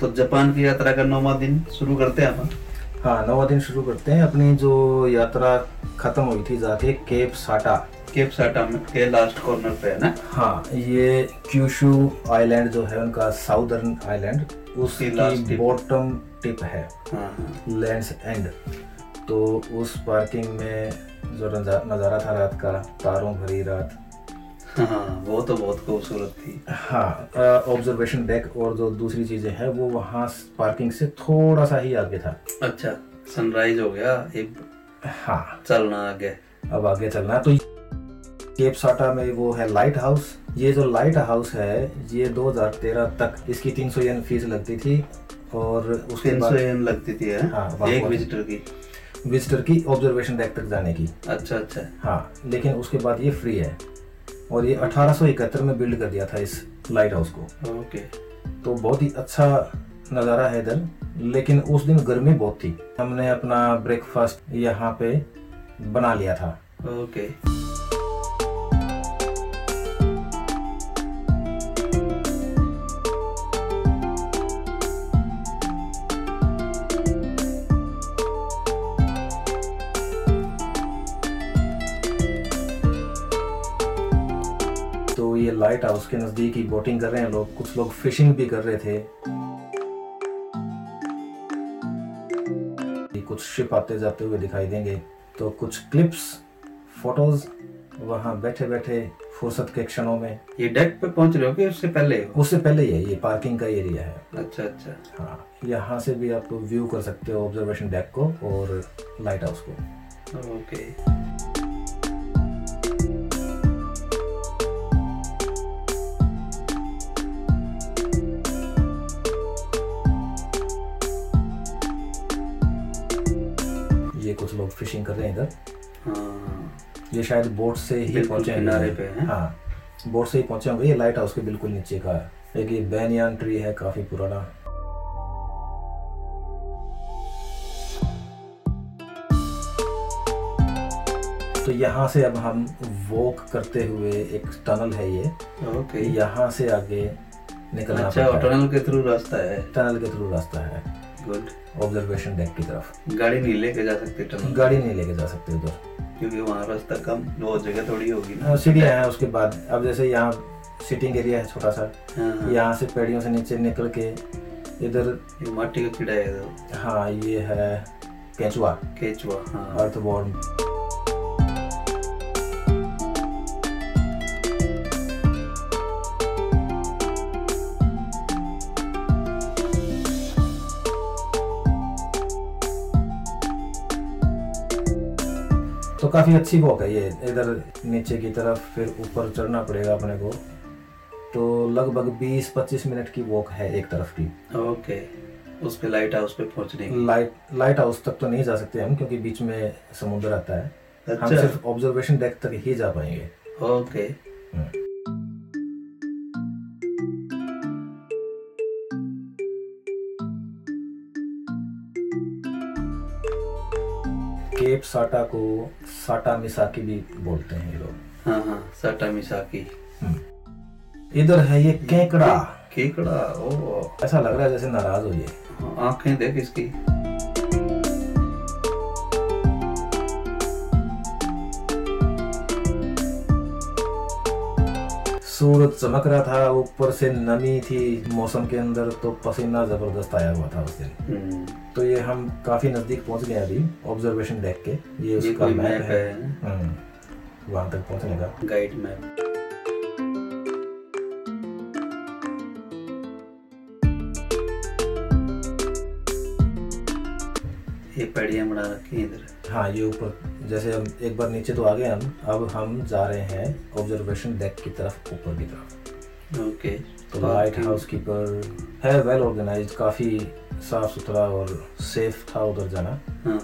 तो जापान की यात्रा का 9वां दिन शुरू करते हैं अपन। हाँ, 9वां दिन शुरू करते हैं। अपनी जो यात्रा खत्म हुई थी जाके केप साटा। केप साटा में के लास्ट कॉर्नर पे है ना। हाँ, ये क्यूशू आइलैंड जो है उनका साउदर्न आइलैंड, उसकी बॉटम टिप है। हाँ। Lands and. तो उस पार्किंग में जो नज़ारा था रात का, तारों भरी रात। हाँ, वो तो बहुत खूबसूरत थी। हाँ, ऑब्जर्वेशन डेक और जो दूसरी चीजें हैं वो वहाँ पार्किंग से थोड़ा सा ही आगे था। अच्छा, सनराइज हो गया एक। हाँ, चलना आगे, अब आगे चलना। तो केप साटा में वो है लाइट हाउस। ये जो लाइट हाउस है ये 2013 तक इसकी 300 येन फीस लगती थी और उसके 300 येन लगती थी है? हाँ, एक विजिटर की ऑब्जर्वेशन डेक तक जाने की। अच्छा। हाँ, लेकिन उसके बाद ये फ्री है और ये 1871 में बिल्ड कर दिया था इस लाइट हाउस को। ओके। तो बहुत ही अच्छा नज़ारा है इधर, लेकिन उस दिन गर्मी बहुत थी। हमने अपना ब्रेकफास्ट यहाँ पे बना लिया था। ओके। तो ये लाइट हाउस के नज़दीक ही बोटिंग कर रहे हैं लोग, कुछ लोग फिशिंग भी कर रहे थे। कुछ शिप आते जाते हुए दिखाई देंगे। तो कुछ क्लिप्स, फोटोज वहाँ बैठे बैठे फुर्सत के क्षणों में। ये डेक पे पहुंच रहे हो कि उससे पहले? उससे पहले ही है, ये पार्किंग का एरिया है। अच्छा। हाँ, यहाँ से भी आप व्यू कर सकते हो ऑब्जर्वेशन डेक को और लाइट हाउस को। ओके। ये कुछ लोग फिशिंग कर रहे हैं इधर। हाँ, ये शायद बोट से ही पहुंचे किनारे पे हैं। हाँ, बोट से ही पहुंचे होंगे। ये लाइट हाउस के बिल्कुल नीचे का है। एक ये बैनियान ट्री है, काफी पुराना। तो यहाँ से अब हम वॉक करते हुए, एक टनल है ये। ओके। यहाँ से आगे निकलना अच्छा, पड़ता है। टनल के थ्रू रास्ता है। टनल के थ्रू रास्ता है गुड। ऑब्जर्वेशन डेक की तरफ। गाड़ी नहीं लेके जा सकते टनल? गाड़ी नहीं लेके जा सकते उधर, क्योंकि वहाँ रास्ता कम, बहुत जगह थोड़ी होगी ना। सीढ़ियाँ हैं। उसके बाद अब जैसे यहाँ सिटिंग एरिया है छोटा सा, हाँ। यहाँ से पेड़ियों से नीचे निकल के इधर ये माटी का कीड़ा है तो। हाँ, ये है केचुआ। हाँ। अर्थवॉर्म। तो काफी अच्छी वॉक है ये। इधर नीचे की तरफ फिर ऊपर चढ़ना पड़ेगा अपने को। तो लगभग 20-25 मिनट की वॉक है एक तरफ की। ओके। उस पे लाइट हाउस पे पहुंचने की। लाइट हाउस तक तो नहीं जा सकते हम, क्योंकि बीच में समुद्र आता है। अच्छा। हम सिर्फ ऑब्जर्वेशन डेक तक ही जा पाएंगे। ओके। केप साटा को साटा मिसाकी भी बोलते हैं ये लोग। हाँ, साटा मिसाकी। इधर है ये केकड़ा। ओ, ऐसा लग रहा है जैसे नाराज हो ये। आंखें देख इसकी। सूरज चमक रहा था, ऊपर से नमी थी मौसम के अंदर, तो पसीना जबरदस्त आया हुआ था उस दिन। तो ये हम काफी नजदीक पहुंच गए अभी ऑब्जर्वेशन डेक के। ये उसका मैप है वहां तक पहुंचने का, गाइड मैप। ये पेड़ियां बना रखी हैं इधर। हाँ, ये ऊपर जैसे हम एक बार नीचे तो आ गए हम, अब हम जा रहे हैं ऑब्जर्वेशन डेक की तरफ, ऊपर की तरफ। ओके। तो लाइट हाउस कीपर है वेल ऑर्गेनाइज्ड, काफी साफ सुथरा और सेफ था उधर जाना। हाँ।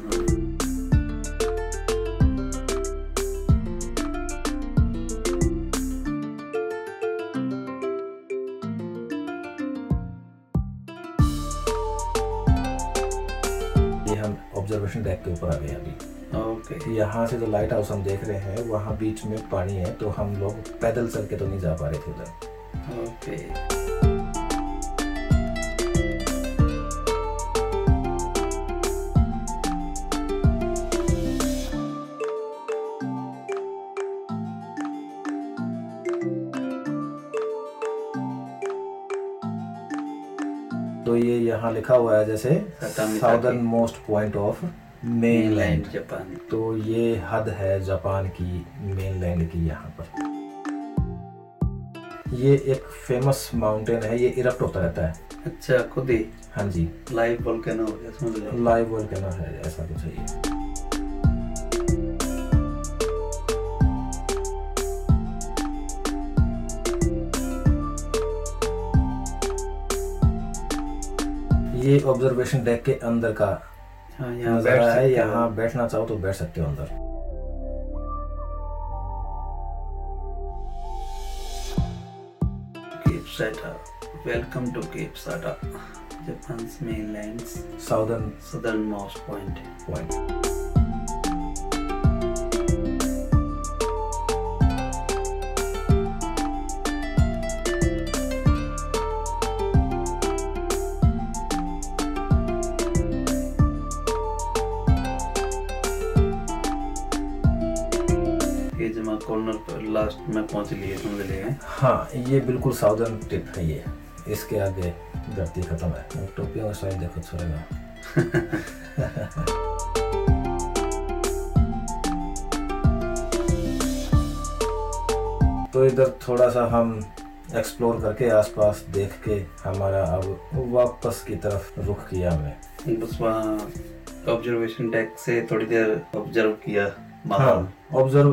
ये हम ऑब्जर्वेशन डेक के ऊपर आ गए अभी। ओके। यहाँ से जो लाइट हाउस हम देख रहे हैं वहाँ बीच में पानी है, तो हम लोग पैदल चल के तो नहीं जा पा रहे थे उधर। ओके। ये यहाँ लिखा हुआ है जैसे Satamisaki. Southernmost point of mainland. Japan. तो ये हद है जापान की मेनलैंड की यहाँ पर। ये एक फेमस माउंटेन है, ये इरप्ट होता रहता है। अच्छा, खुद ही हाँ जी, लाइव वोल्केनो हो गया, समझ लो। लाइव वोल्केनो है, ऐसा कुछ है ये। ये ऑब्जर्वेशन डेक के अंदर का हाँ, यहाँ बैठ नजारा है। सकते हो। यहाँ बैठना चाहो तो बैठ सकते हो अंदर। Cape Sata. Welcome to Cape Sata, Japan's mainland's southernmost point. ये जमा कॉर्नर पर लास्ट में पहुंच लिए, समझ लिए। हाँ, ये बिल्कुल साउदर्न टिप है ये। इसके आगे धरती खत्म है। टोपियों का स्टाइल देखो छोड़ेगा। तो इधर थोड़ा सा हम एक्सप्लोर करके आसपास देख के हमारा अब वापस की तरफ रुख किया हमने। बस वहाँ ऑब्जर्वेशन डेक से थोड़ी देर ऑब्जर्व किया। हाँ, ऑब्जर्व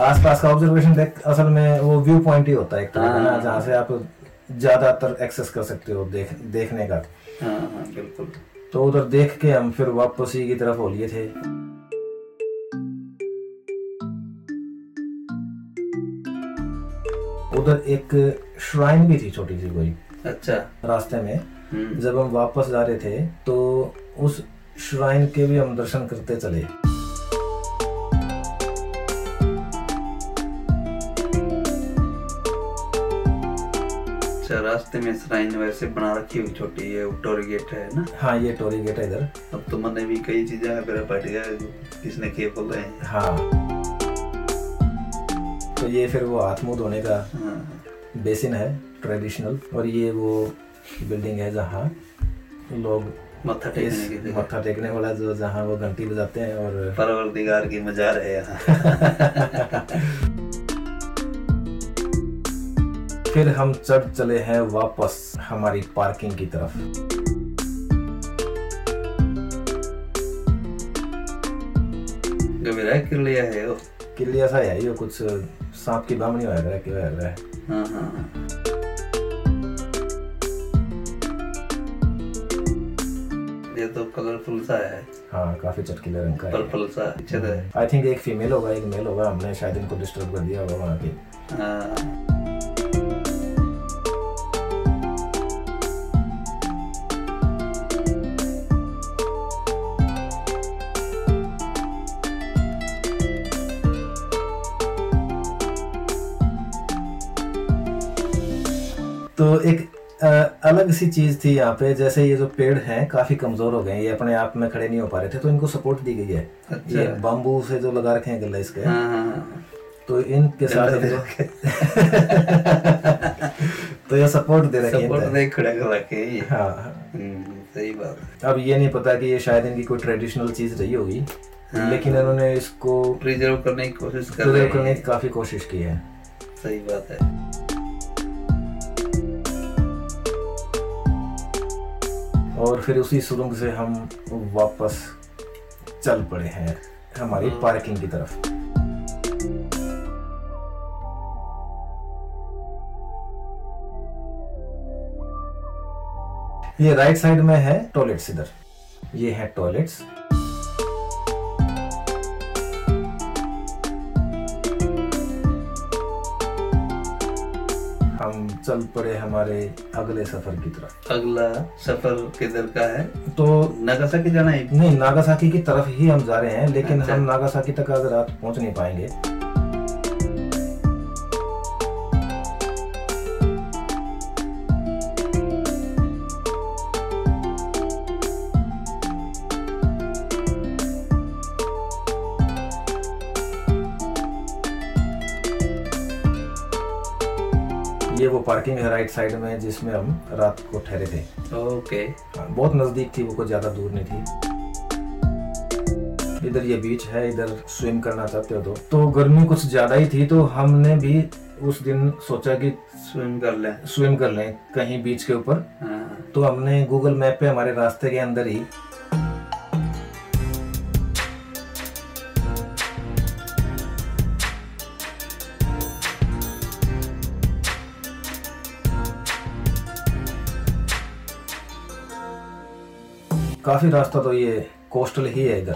आसपास का ऑब्जर्वेशन डेक असल में वो व्यू पॉइंट ही होता है एक तरह का ना, जहाँ से आप ज्यादातर एक्सेस कर सकते हो देखने का। हाँ हाँ बिल्कुल। तो उधर देख के हम फिर वापस ही की तरफ हो लिए थे। उधर एक श्राइन भी थी छोटी सी कोई। अच्छा। रास्ते में जब हम वापस जा रहे थे तो उस श्राइन के भी हम दर्शन करते चले। रास्ते में श्राइन वैसे बना रखी हुई छोटी, ये टोरी गेट है ना। हाँ, ये टोरी गेट है इधर। अब तो मैंने भी कई चीजें मेरा पट गया किसने किए बोल रहे हैं। हाँ, तो ये फिर वो हाथ मुंह धोने का बेसिन है ट्रेडिशनल, और ये वो बिल्डिंग है जहाँ लोग मत्था टेकने वाला जो जहाँ वो घंटी बजाते हैं और परवरदिगार की मजार है यहाँ। फिर हम चढ़ चले हैं वापस हमारी पार्किंग की तरफ। किलिया है वो। किलिया सा है ये, कुछ सांप की बामनी हो रहा है, क्या हो रहा है। हाँ हाँ। ये तो कलरफुल सा है। हाँ, काफी चटकीले रंग का है। पर्पल सा। आई थिंक एक फीमेल होगा एक मेल होगा, हमने शायद इनको डिस्टर्ब कर दिया होगा वहाँ पे। हाँ। तो एक अलग सी चीज थी यहाँ पे, जैसे ये जो पेड़ हैं काफी कमजोर हो गए हैं, ये अपने आप में खड़े नहीं हो पा रहे थे, तो इनको सपोर्ट दी गई है। अच्छा। ये बाम्बू से जो लगा रखे हैं गले इसके। हाँ। तो इनके साथ तो ये सपोर्ट दे रखे हैं, खड़े कर रखे हैं। हाँ, सही बात है। अब ये नहीं पता कि ये शायद इनकी कोई ट्रेडिशनल चीज रही होगी, लेकिन इन्होंने इसको प्रिजर्व करने की कोशिश कर रहे हैं। करने की काफी कोशिश की है। सही बात है। और फिर उसी सुरंग से हम वापस चल पड़े हैं हमारी पार्किंग की तरफ। ये राइट साइड में है टॉयलेट्स, इधर ये है टॉयलेट्स। हम चल पड़े हमारे अगले सफर की तरफ। अगला सफर किधर का है? तो नागासाकी जाना है? नहीं, नागासाकी की तरफ ही हम जा रहे हैं, लेकिन अच्छा। हम नागासाकी तक आज रात पहुंच नहीं पाएंगे। ये वो पार्किंग है राइट साइड में जिसमें हम रात को ठहरे थे। ओके। बहुत नजदीक थी वो, कोई ज्यादा दूर नहीं थी। इधर ये बीच है, इधर स्विम करना चाहते हो तो गर्मी कुछ ज्यादा ही थी, तो हमने भी उस दिन सोचा कि स्विम कर लें कहीं बीच के ऊपर। तो हमने गूगल मैप पे हमारे रास्ते के अंदर ही काफी रास्ता तो ये कोस्टल ही है इधर।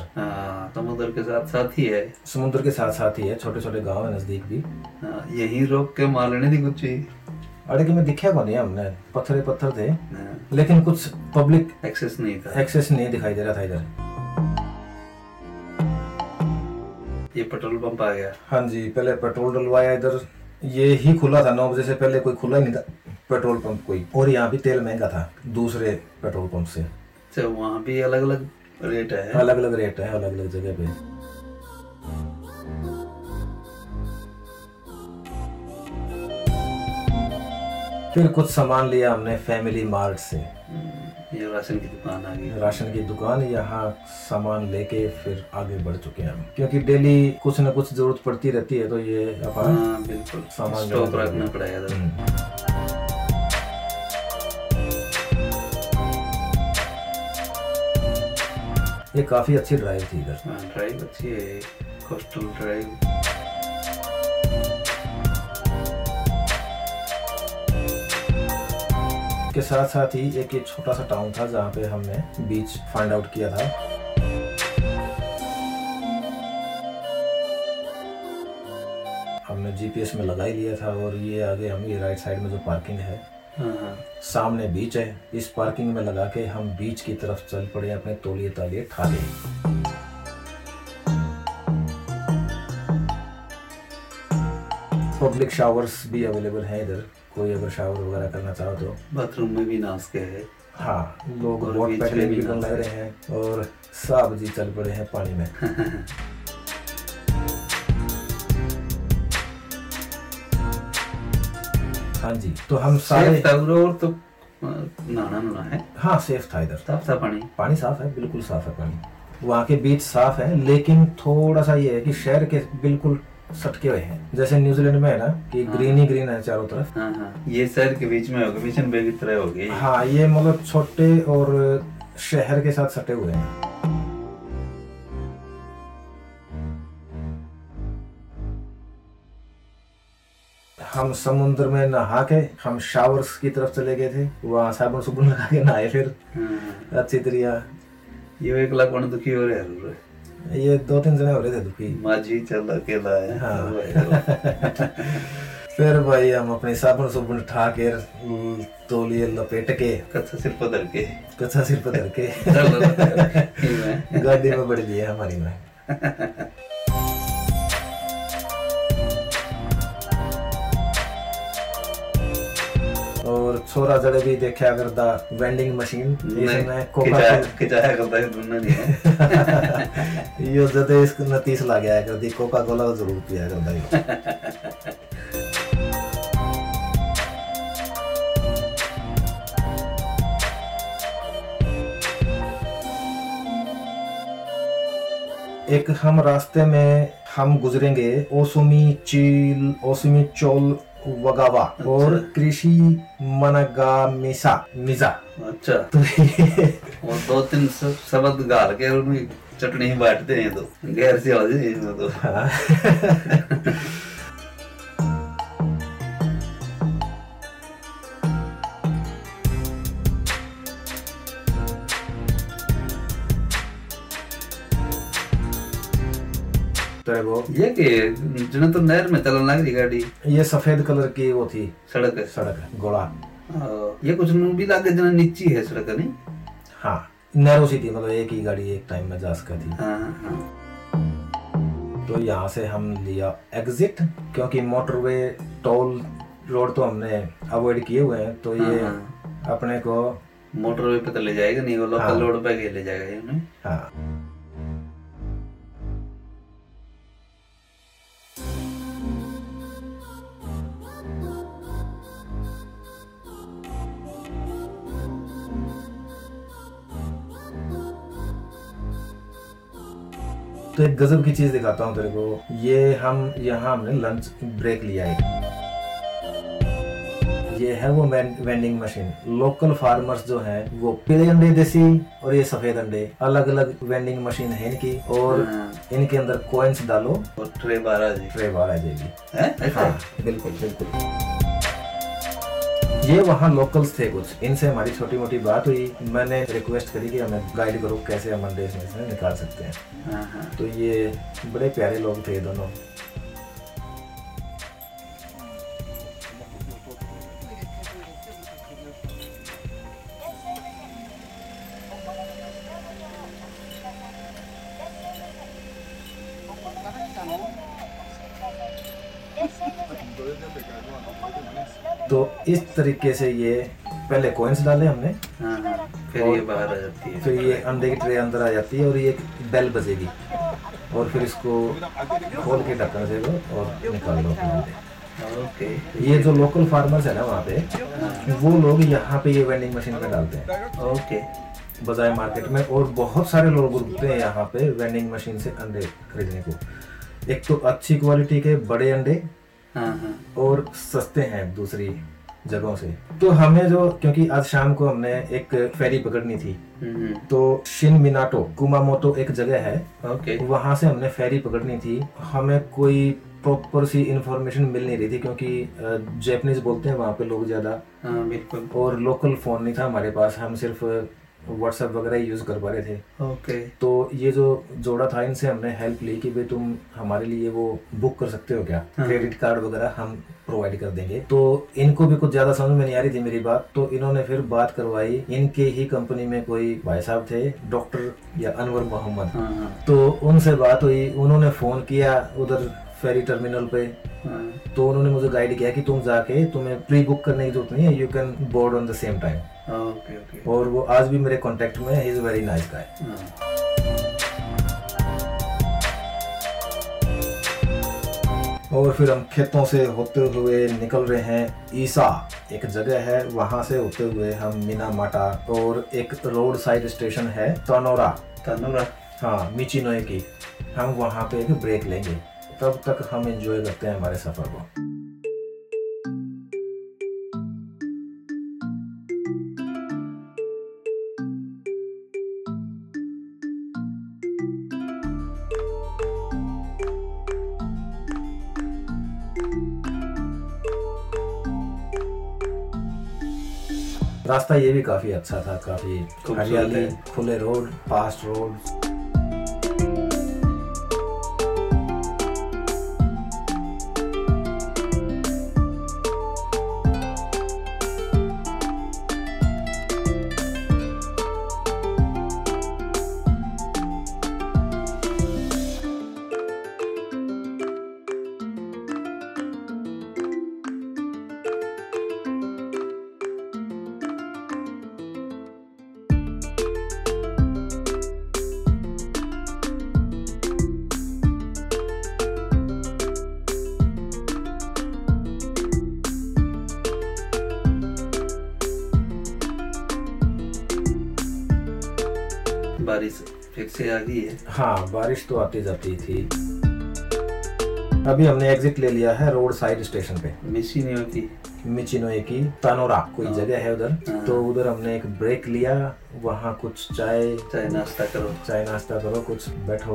समुद्र के साथ साथ ही है। समुद्र के साथ साथ ही है, छोटे छोटे गांव है नजदीक भी। यही रोक के मार लेने थी कुछ ही। अड़के में दिखा को नहीं, हमने पत्थर थे लेकिन कुछ पब्लिक एक्सेस नहीं दिखाई दे रहा था इधर। ये पेट्रोल पंप आ गया। हाँ जी, पहले पेट्रोल डलवाया इधर, ये ही खुला था 9 बजे से पहले कोई खुला ही नहीं था पेट्रोल पंप कोई। और यहाँ भी तेल महंगा था दूसरे पेट्रोल पंप से। अच्छा, वहाँ भी अलग अलग रेट है। अलग अलग रेट है अलग अलग जगह पे। फिर कुछ सामान लिया हमने फैमिली मार्ट से। ये राशन की दुकान आ गई। राशन की दुकान, यहाँ सामान लेके फिर आगे बढ़ चुके हैं हम, क्योंकि डेली कुछ न कुछ जरूरत पड़ती रहती है, तो ये बिल्कुल सामान स्टॉक रखना पड़ेगा। ये काफी अच्छी ड्राइव थी इधर। ड्राइव अच्छी है, कोस्टल ड्राइव। के साथ साथ ही एक छोटा सा टाउन था जहाँ पे हमने बीच फाइंड आउट किया था। हमने जीपीएस में लगा ही लिया था। और ये आगे हम ये राइट साइड में जो पार्किंग है, सामने बीच है, इस पार्किंग में लगा के हम बीच की तरफ चल पड़े अपने तौलिए तालिए ठाले। पब्लिक शावर्स भी अवेलेबल हैं इधर, कोई अगर शावर वगैरह करना चाहो तो। बाथरूम में भी नाश के है। हाँ, लोग बोट पैडलिंग भी कर रहे हैं और साहब जी चल पड़े हैं पानी में। हाँ जी, तो हम सारे और तो नहाना है। हाँ, सेफ था इधर। साफ था पानी साफ है, बिल्कुल साफ है पानी। वहाँ के बीच साफ है, लेकिन थोड़ा सा ये है कि शहर के बिल्कुल सटके हुए हैं। जैसे न्यूजीलैंड में है ना कि ग्रीन ही ग्रीन है चारों तरफ। ये शहर के बीच में होगा, मिशन बे की तरह होगी। हाँ, ये मतलब छोटे और शहर के साथ सटे हुए हैं। हम समुद्र में नहा के हम शावर्स की तरफ चले गए थे, वहाँ साबुन सुबुन लगा के नहाए फिर अच्छी तरह। ये 1 लाख बन दुखी हो रहे हैं। ये 2-3 जने हो रहे थे दुखी। माझी चल अकेला है। हाँ। फिर भाई हम अपने साबुन सुबुन उठा के तौलिए लपेट के कच्चा सिर पर धर के गाड़ी में बढ़ लिया हमारी में। और छोरा जड़े भी देखा अगर दा वेंडिंग मशीन इसमें कोका खिंचाया करता है दुनिया नहीं है। यो जदे इसको नतीस ला गया कर दी कोका कोला जरूर पिया करता है। एक हम रास्ते में हम गुजरेंगे ओसुमी चोल वगावा और कृषि मनगामिसा मिजा। अच्छा, तो और 2-3 शब्द गाल के उनमें चटनी ही बांटते हैं, तो गैर से हो जाए इसमें तो। तो वो ये के जने तो नहर में चलन लग रही गाड़ी। ये सफेद कलर की वो थी सड़क गोला। ये कुछ नू भी लागे जना नीची है सड़क नहीं। हाँ, नैरो सी थी, मतलब एक ही गाड़ी एक टाइम में जा सका थी। तो यहाँ से हम लिया एग्जिट, क्योंकि मोटरवे टोल रोड तो हमने अवॉइड किए हुए हैं, तो ये अपने को मोटरवे पे तो ले जाएगा नहीं, वो लोकल रोड पे ले जाएगा ये। हाँ, तो एक गजब की चीज दिखाता हूँ तेरे को। ये हम यहाँ हमने लंच ब्रेक लिया है। ये है वो वेंडिंग मशीन। लोकल फार्मर्स जो हैं वो पीले अंडे देसी और ये सफेद अंडे, अलग अलग वेंडिंग मशीन है इनकी। और इनके अंदर कॉइन्स डालो और ट्रे बाहर आ जाएगी। ऐसा? हाँ, बिल्कुल बिल्कुल। ये वहाँ लोकल्स थे कुछ, इनसे हमारी छोटी मोटी बात हुई। मैंने रिक्वेस्ट करी कि हमें गाइड करो कैसे हम अंडे इसमें निकाल सकते हैं। तो ये बड़े प्यारे लोग थे दोनों। तो इस तरीके से ये पहले कॉइन्स डाले हमने, फिर ये बाहर आ जाती है, फिर ये अंडे की ट्रे अंदर आ जाती है और ये बेल बजेगी और फिर इसको खोल के ढक्कन से लो और निकाल लो अपने अंडे। ओके। ये जो लोकल फार्मर्स है ना वहाँ पे, वो लोग यहाँ पे ये वेंडिंग मशीन में डालते हैं। ओके। बजाय मार्केट में। और बहुत सारे लोग रुकते हैं यहाँ पे वेंडिंग मशीन से अंडे खरीदने को। एक तो अच्छी क्वालिटी के बड़े अंडे और सस्ते हैं दूसरी जगहों से। तो हमें जो, क्योंकि आज शाम को हमने एक फेरी पकड़नी थी, तो शिनमिनाटो कुमामोटो एक जगह है, वहां से हमने फेरी पकड़नी थी। हमें कोई प्रॉपर सी इंफॉर्मेशन मिल नहीं रही थी क्योंकि जापानीज बोलते हैं वहाँ पे लोग ज्यादा, बिल्कुल। और लोकल फोन नहीं था हमारे पास, हम सिर्फ व्हाट्सएप वगैरह यूज कर पा रहे थे। ओके। तो ये जो जोड़ा था इनसे हमने हेल्प ली कि भाई तुम हमारे लिए वो बुक कर सकते हो क्या, क्रेडिट कार्ड वगैरह हम प्रोवाइड कर देंगे। तो इनको भी कुछ ज्यादा समझ में नहीं आ रही थी मेरी बात, तो इन्होंने फिर बात करवाई। इनके ही कंपनी में कोई भाई साहब थे, डॉक्टर या अनवर मोहम्मद, तो उनसे बात हुई। उन्होंने फोन किया उधर फेरी टर्मिनल पे, तो उन्होंने मुझे गाइड किया कि तुम जाके, तुम्हें प्री बुक करने की जरूरत नहीं है, you can board on the same time. Okay. और वो आज भी मेरे कांटेक्ट में है, he is very nice guy. और फिर हम खेतों से होते हुए निकल रहे हैं। ईसा एक जगह है, वहां से होते हुए हम मिनामाटा, और एक रोड साइड स्टेशन है तानोरा, हाँ मिचिनोए की, हम वहां पे एक ब्रेक लेंगे। तब तक हम एंजॉय करते हैं हमारे सफर को। रास्ता ये भी काफी अच्छा था, काफी हरियाली, खुले रोड, फास्ट रोड। बारिश फिर से आ गई है। हाँ, बारिश तो आती जाती थी। अभी हमने एग्जिट ले लिया है रोड साइड स्टेशन पे, मिचिनोए की तानोरा कोई जगह है उधर। तो उधर हमने एक ब्रेक लिया, वहाँ कुछ चाय नाश्ता करो, कुछ बैठो।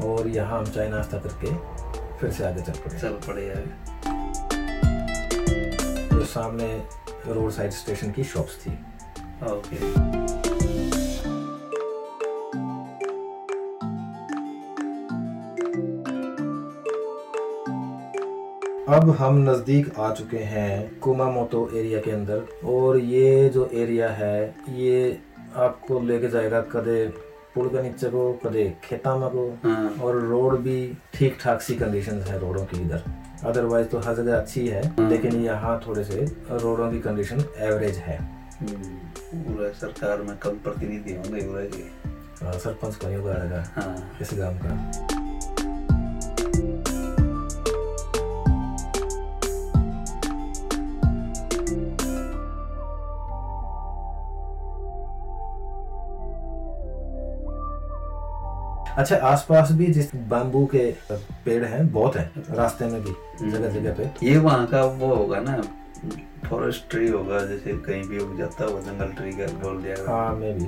और यहाँ हम चाय नाश्ता करके फिर से आगे चल पड़े। तो सामने रोड साइड स्टेशन की शॉप्स थी। ओके। अब हम नजदीक आ चुके हैं कुमामोटो एरिया के अंदर, और ये जो एरिया है ये आपको लेके जाएगा कदे पुल के नीचे को, कदे खेतामा को। और रोड भी ठीक ठाक सी कंडीशन है रोडों की इधर, अदरवाइज तो हर जगह अच्छी है, लेकिन यहाँ थोड़े से रोडों की कंडीशन एवरेज है। सरकार में कम प्रतिनिधि होंगे, सरपंच को नहीं होगा इस गांव का। अच्छा, आसपास भी जिस बाम्बू के पेड़ हैं बहुत हैं, रास्ते में भी जगह जगह पे। ये वहाँ का वो होगा ना, फॉरेस्ट ट्री होगा, जैसे कहीं भी उग जाता है जंगल ट्री का बोल दिया। हाँ, मे भी।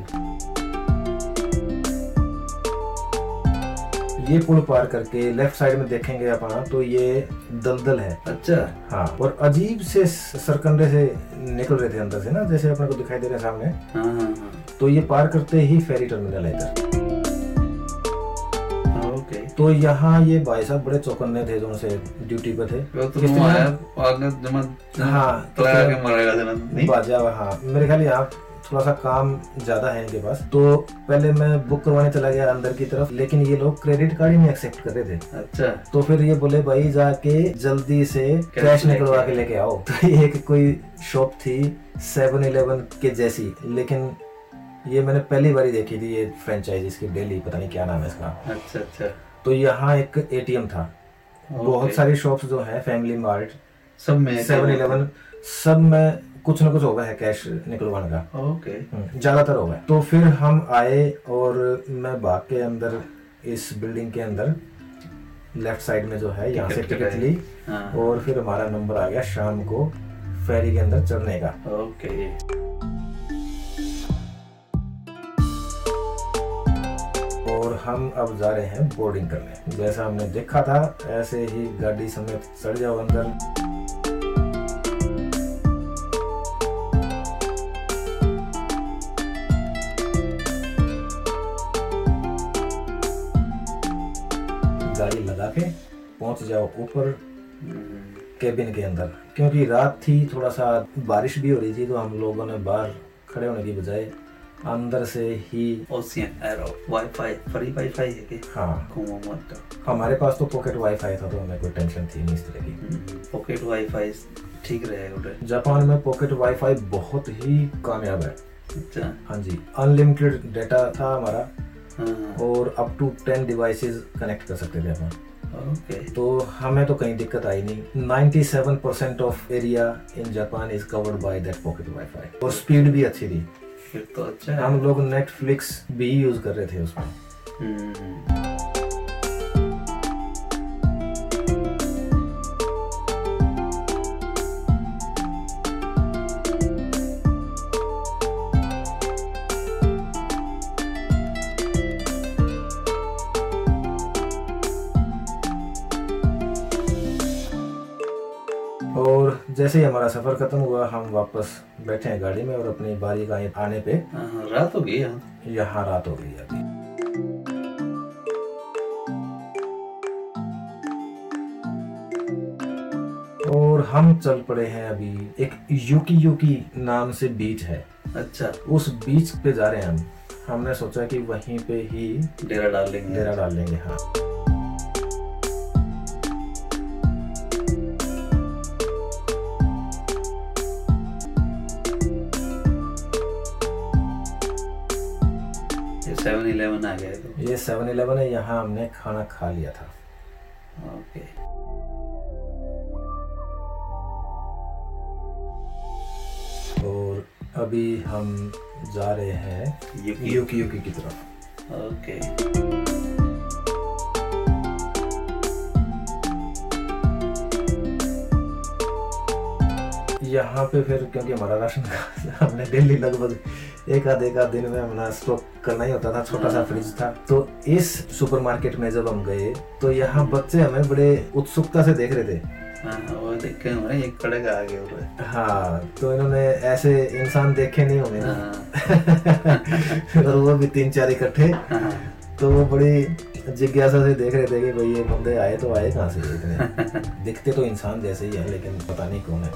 ये पुल पार करके लेफ्ट साइड में देखेंगे अपन तो ये दलदल है। अच्छा। हाँ, और अजीब से सरकंडे से निकल रहे थे अंदर से ना, जैसे अपने को दिखाई दे रहे हैं सामने। हाँ हाँ हाँ। तो ये पार करते ही फेरी टर्मिनल है इधर। ओके। तो यहाँ ये भाई साहब बड़े चौकन्ने थे जो उनसे ड्यूटी पे थे। हाँ, बाजा। हाँ, मेरे ख्याल यहाँ थोड़ा सा काम ज्यादा है इनके पास। तो पहले मैं बुक करवाने चला गया अंदर की तरफ, लेकिन ये लोग क्रेडिट कार्ड ही नहीं एक्सेप्ट कर रहे थे। अच्छा। तो फिर ये बोले भाई जाके जल्दी से कैश निकलवा के लेके आओ। तो एक कोई शॉप थी 7-Eleven के जैसी, लेकिन ये मैंने पहली बार ही देखी थी, ये फ्रेंचाइज इसकी डेली, पता नहीं क्या नाम है इसका। अच्छा अच्छा। तो यहाँ एक ATM था। बहुत सारी शॉप्स जो है, फैमिली मार्ट, सब में 7-Eleven, सब में कुछ ना कुछ होगा है कैश निकलवाने का। ओके। ज्यादातर होगा। तो फिर हम आए और मैं भाग के अंदर इस बिल्डिंग के अंदर लेफ्ट साइड में जो है यहाँ से टिकट ली। हाँ। और फिर हमारा नंबर आ गया शाम को फेरी के अंदर चढ़ने का। ओके। और हम अब जा रहे हैं बोर्डिंग करने। जैसा हमने देखा था ऐसे ही गाड़ी समेत चढ़ जाओ अंदर। गाड़ी लगा के पहुंच जाओ ऊपर केबिन के अंदर। क्योंकि रात थी, थोड़ा सा बारिश भी हो रही थी, तो हम लोगों ने बाहर खड़े होने की बजाय अंदर से ही वाईफाई, फ्री वाईफाई है कि? हाँ, तो हमारे पास तो पॉकेट वाईफाई था, तो हमें कोई टेंशन थी नहीं इस तरह की। पॉकेट वाईफाई ठीक रहेगा। जापान में पॉकेट वाईफाई बहुत ही कामयाब है। अच्छा। हाँ जी, अनलिमिटेड डेटा था हमारा। हाँ। और अप टू 10 डिवाइसेस कनेक्ट कर सकते थे अपन। ओके। तो हमें तो कहीं दिक्कत आई नहीं। 97% of area in Japan is covered by that pocket wifi. और स्पीड भी अच्छी थी। फिर तो अच्छा है। हम लोग नेटफ्लिक्स भी यूज कर रहे थे उसमें। और जैसे ही हमारा सफर खत्म हुआ, हम वापस बैठे हैं गाड़ी में और अपनी बारी का आने पे रात हो गई। यहाँ रात हो गई अभी। और हम चल पड़े हैं अभी एक यूकी नाम से बीच है। अच्छा। उस बीच पे जा रहे हैं हम। हमने सोचा कि वहीं पे ही डेरा डाल लेंगे। हाँ। ये 7-Eleven आ गया तो। ये 7-Eleven है, यहाँ हमने खाना खा लिया था। ओके। और अभी हम जा रहे हैं यूकी की तरफ। ओके। यहाँ पे फिर क्योंकि हमारा राशन हमने डेली लगभग एक आध दिन में हमारा स्टॉक करना ही होता था। छोटा सा फ्रिज था। तो इस सुपरमार्केट में जब हम गए तो यहाँ बच्चे हमें बड़े उत्सुकता से देख रहे थे। हाँ, वो देख के हमारे एक कड़े आ गए हुए। हाँ, तो इन्होंने ऐसे इंसान देखे नहीं होंगे ना। और वो भी 3-4 इकट्ठे। तो वो बड़ी जिज्ञासा से देख रहे थे कि भाई ये बंदे आए तो आए कहाँ से इतने। दिखते तो इंसान जैसे ही है, लेकिन पता नहीं कौन है।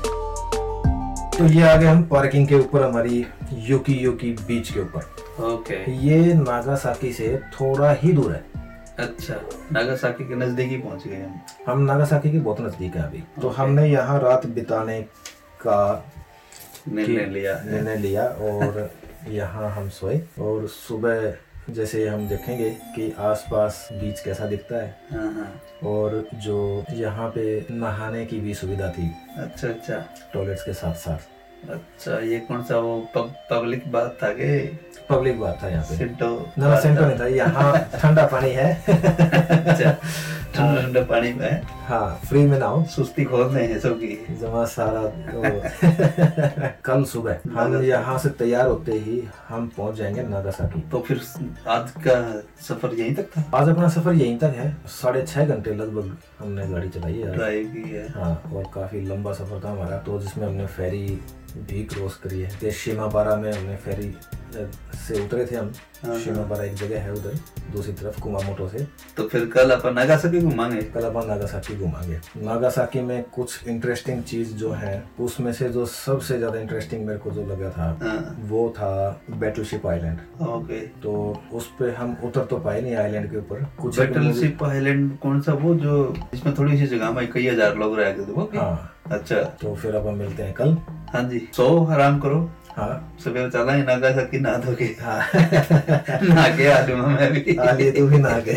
तो ये आ गए हम पार्किंग के ऊपर, हमारी यूकी बीच के ऊपर। ओके। ये नागासाकी से थोड़ा ही दूर है। अच्छा, नागासाकी के नजदीक ही पहुंच गए हम। नागासाकी के बहुत नजदीक है अभी। तो हमने यहाँ रात बिताने का निर्णय लिया और यहाँ हम सोए। और सुबह जैसे हम देखेंगे कि आसपास बीच कैसा दिखता है। हाँ। और जो यहाँ पे नहाने की भी सुविधा थी। अच्छा। टॉयलेट्स के साथ साथ। अच्छा, ये कौन सा वो पब्लिक बात था के? पब्लिक बात था यहाँ पे। सेंटो? ना सेंटो नहीं था, यहाँ ठंडा पानी है। अच्छा, ठंडा पानी में? हाँ, फ्री में नाओ, सुस्ती खोलने हैं सबकी जमा सारा। कल सुबह हम यहाँ से तैयार होते ही हम पहुँच जाएंगे नागासाकी। तो फिर आज का सफर यहीं तक था? आज अपना सफर यहीं तक है, 6.5 घंटे लगभग हमने गाड़ी चलाई है, ड्राइव की है। हाँ, और काफी लंबा सफर था हमारा, तो जिसमें हमने फेरी भी क्रॉस करी है। शिमाबारा में हमने फेरी से उतरे थे हम। शिमाबारा एक जगह है उधर दूसरी तरफ कुमामोटो से। तो फिर कल अपन नागासाकी घुमाएंगे? कल अपन नागासाकी घुमाएंगे। नागासाकी में कुछ इंटरेस्टिंग चीज जो है, उसमें से जो सबसे ज्यादा इंटरेस्टिंग मेरे को जो लगा था वो था बैटलशिप आइलैंड। ओके। तो उस पे हम उतर तो पाए नहीं आइलैंड के ऊपर। कुछ बैटलशिप आइलैंड कौन सा, वो जो इसमें थोड़ी सी जगह में कई हजार लोग रह गए? हाँ। अच्छा, तो फिर अब हम मिलते हैं कल। हाँ जी, सो आराम करो। हाँ, सुबह चला ही नागासाकी, नहा धो के। हाँ। नहा के आ लूंगा मैं भी। आ लिए तू भी नहा के।